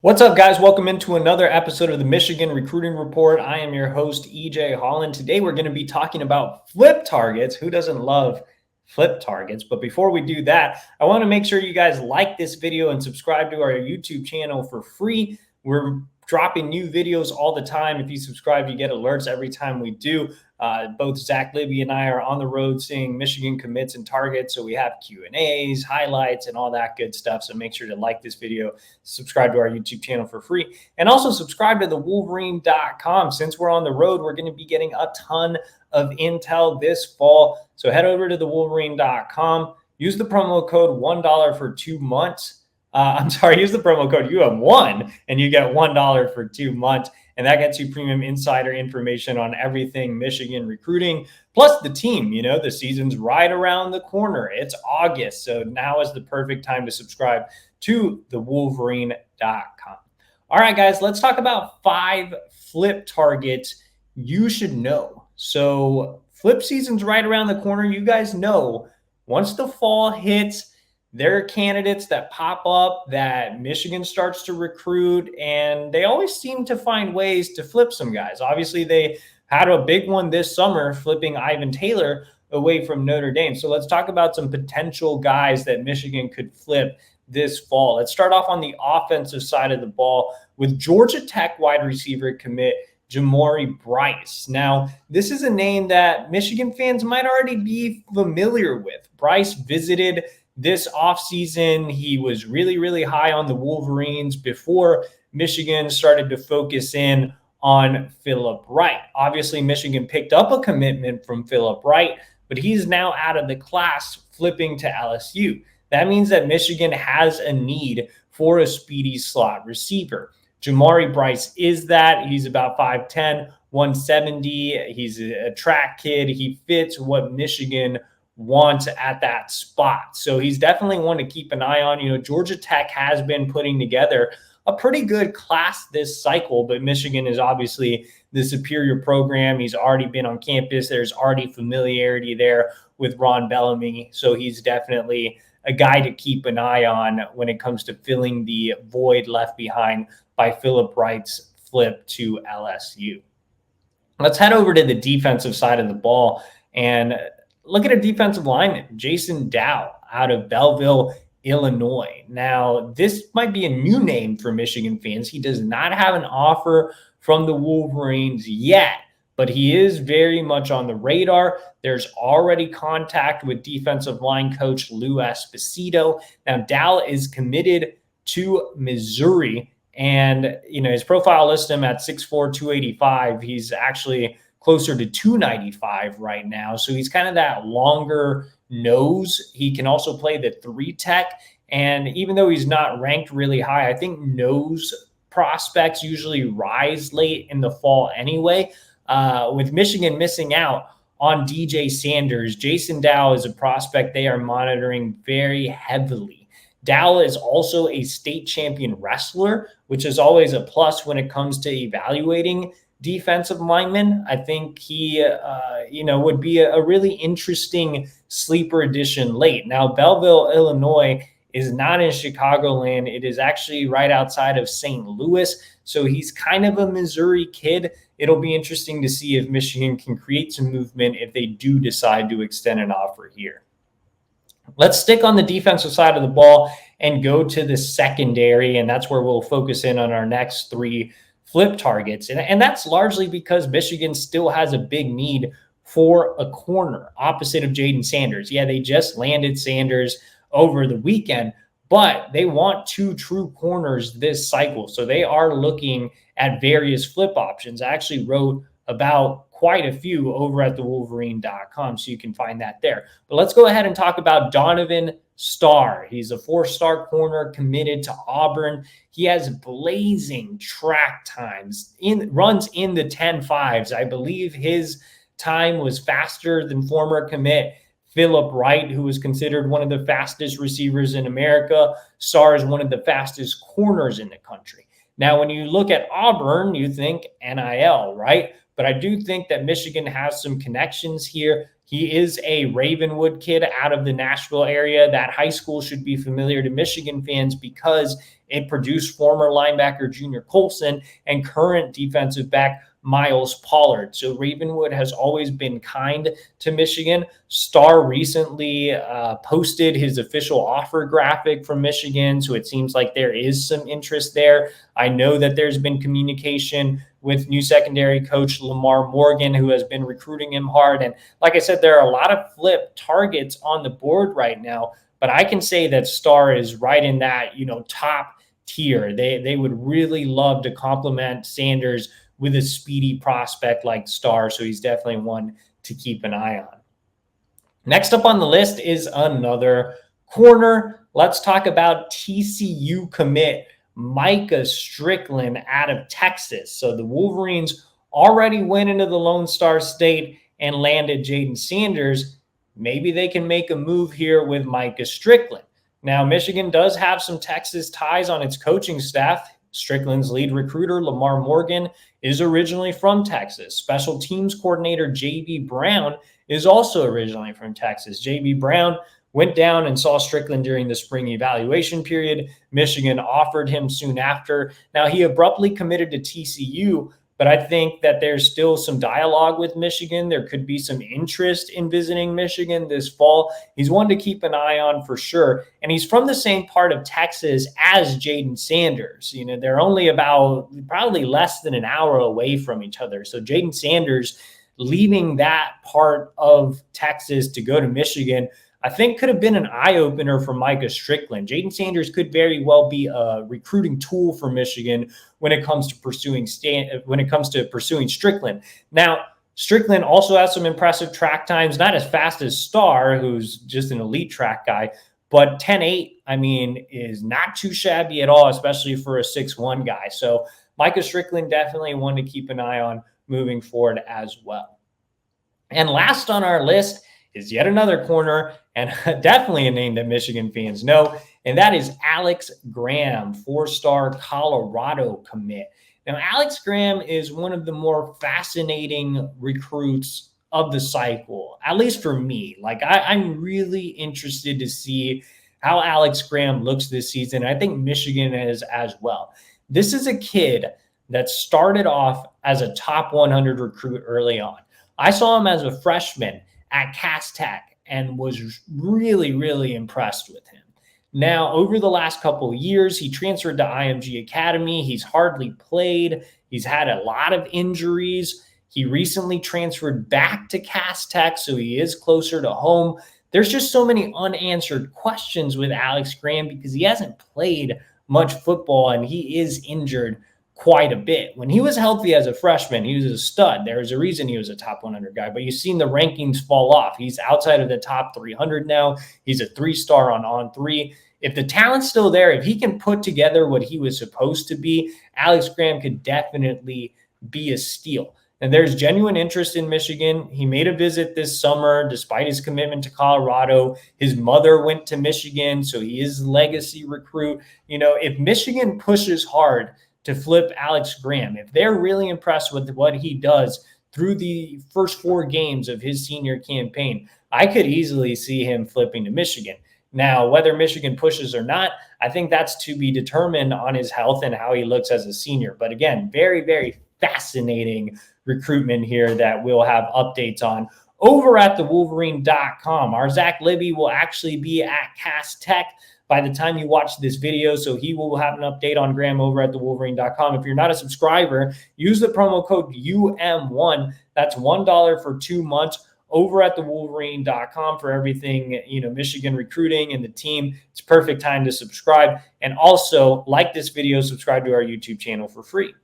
What's up, guys? Welcome into another episode of the Michigan Recruiting Report. I am your host, EJ Holland. Today, we're going to be talking about flip targets. Who doesn't love flip targets? But before we do that, I want to make sure you guys like this video and subscribe to our YouTube channel for free. We're dropping new videos all the time. If you subscribe, you get alerts every time we do. Both Zach Libby and I are on the road seeing Michigan commits and targets. So we have Q&As, highlights, and all that good stuff. So make sure to like this video, subscribe to our YouTube channel for free, and also subscribe to the Wolverine.com. Since we're on the road, we're going to be getting a ton of intel this fall. So head over to the Wolverine.com. Use the promo code $1 for 2 months. Use the promo code UM1 and you get $1 for 2 months. And that gets you premium insider information on everything Michigan recruiting, plus the team. You know, the season's right around the corner. It's August. So now is the perfect time to subscribe to the Wolverine.com. All right, guys, let's talk about 5 flip targets you should know. So flip season's right around the corner. You guys know once the fall hits, there are candidates that pop up that Michigan starts to recruit, and they always seem to find ways to flip some guys. Obviously, they had a big one this summer, flipping Ivan Taylor away from Notre Dame. So let's talk about some potential guys that Michigan could flip this fall. Let's start off on the offensive side of the ball with Georgia Tech wide receiver commit Jamari Bryce. Now, this is a name that Michigan fans might already be familiar with. Bryce visited this offseason. He was really high on the Wolverines before Michigan started to focus in on Philip Wright. Obviously, Michigan picked up a commitment from Philip Wright, but he's now out of the class, flipping to LSU. That means that Michigan has a need for a speedy slot receiver. Jamari Bryce is that. He's about 5'10", 170. He's a track kid. He fits what Michigan wants at that spot. So he's definitely one to keep an eye on. You know, Georgia Tech has been putting together a pretty good class this cycle, but Michigan is obviously the superior program. He's already been on campus. There's already familiarity there with Ron Bellamy. So he's definitely a guy to keep an eye on when it comes to filling the void left behind by Philip Wright's flip to LSU. Let's head over to the defensive side of the ball and look at a defensive lineman, Jason Dow, out of Belleville, Illinois. Now, this might be a new name for Michigan fans. He does not have an offer from the Wolverines yet, but he is very much on the radar. There's already contact with defensive line coach Lou Esposito. Now, Dow is committed to Missouri, and you know his profile lists him at 6'4", 285. He's actually closer to 295 right now. So he's kind of that longer nose. He can also play the 3 tech. And even though he's not ranked really high, I think nose prospects usually rise late in the fall anyway. With Michigan missing out on DJ Sanders, Jason Dow is a prospect they are monitoring very heavily. Dow is also a state champion wrestler, which is always a plus when it comes to evaluating defensive lineman. I think he, would be a really interesting sleeper addition late. Now, Belleville, Illinois is not in Chicagoland. It is actually right outside of St. Louis. So he's kind of a Missouri kid. It'll be interesting to see if Michigan can create some movement if they do decide to extend an offer here. Let's stick on the defensive side of the ball and go to the secondary, and that's where we'll focus in on our next 3 flip targets. And that's largely because Michigan still has a big need for a corner opposite of Jaden Sanders. Yeah, they just landed Sanders over the weekend, but they want 2 true corners this cycle. So they are looking at various flip options. I actually wrote about quite a few over at the Wolverine.com, so you can find that there. But let's go ahead and talk about Donovan Star. He's a 4-star corner committed to Auburn. He has blazing track times, runs in the 10.5s. I believe his time was faster than former commit Philip Wright, who was considered one of the fastest receivers in America. Star is one of the fastest corners in the country. Now, when you look at Auburn, you think NIL, right? But I do think that Michigan has some connections here. He is a Ravenwood kid out of the Nashville area. That high school should be familiar to Michigan fans because It produced former linebacker Junior Colson and current defensive back Miles Pollard. So Ravenwood has always been kind to Michigan. Star recently posted his official offer graphic from Michigan, so it seems like there is some interest there. I know that there's been communication with new secondary coach Lamar Morgan, who has been recruiting him hard. And like I said, there are a lot of flip targets on the board right now, but I can say that Star is right in that, top tier. They would really love to complement Sanders with a speedy prospect like Star. So he's definitely one to keep an eye on. Next up on the list is another corner. Let's talk about TCU commit Micah Strickland out of Texas. So the Wolverines already went into the Lone Star State and landed Jaden Sanders. Maybe they can make a move here with Micah Strickland. Now, Michigan does have some Texas ties on its coaching staff. Strickland's lead recruiter, Lamar Morgan, is originally from Texas. Special teams coordinator J.B. Brown is also originally from Texas. J.B. Brown went down and saw Strickland during the spring evaluation period. Michigan offered him soon after. Now, he abruptly committed to TCU, but I think that there's still some dialogue with Michigan. There could be some interest in visiting Michigan this fall. He's one to keep an eye on for sure. And he's from the same part of Texas as Jaden Sanders. They're only about probably less than an hour away from each other. So Jaden Sanders leaving that part of Texas to go to Michigan, I think could have been an eye-opener for Micah Strickland. Jaden Sanders could very well be a recruiting tool for Michigan when it comes to pursuing Strickland. Now, Strickland also has some impressive track times, not as fast as Star, who's just an elite track guy, but 10.8, is not too shabby at all, especially for a 6'1" guy. So Micah Strickland definitely one to keep an eye on moving forward as well. And last on our list is yet another corner, and definitely a name that Michigan fans know, and that is Alex Graham, 4-star Colorado commit. Now, Alex Graham is one of the more fascinating recruits of the cycle, at least for me. I'm really interested to see how Alex Graham looks this season. I think Michigan is as well. This is a kid that started off as a top 100 recruit early on. I saw him as a freshman at Cass Tech and was really, really impressed with him. Now, over the last couple of years, he transferred to IMG Academy. He's hardly played. He's had a lot of injuries. He recently transferred back to Cass Tech, so he is closer to home. There's just so many unanswered questions with Alex Graham because he hasn't played much football and he is injured quite a bit. When he was healthy as a freshman, he was a stud. There was a reason he was a top 100 guy, but you've seen the rankings fall off. He's outside of the top 300 now. He's a 3-star on On3. If the talent's still there, if he can put together what he was supposed to be, Alex Graham could definitely be a steal. And there's genuine interest in Michigan. He made a visit this summer despite his commitment to Colorado. His mother went to Michigan, so he is a legacy recruit. If Michigan pushes hard to flip Alex Graham, if they're really impressed with what he does through the first 4 games of his senior campaign, I could easily see him flipping to Michigan. Now, whether Michigan pushes or not, I think that's to be determined on his health and how he looks as a senior. But again, very, very fascinating recruitment here that we'll have updates on over at thewolverine.com. Our Zach Libby will actually be at Cass Tech by the time you watch this video, so he will have an update on Graham over at thewolverine.com. If you're not a subscriber, use the promo code UM1. That's $1 for 2 months over at thewolverine.com for everything, Michigan recruiting and the team. It's perfect time to subscribe. And also, like this video, subscribe to our YouTube channel for free.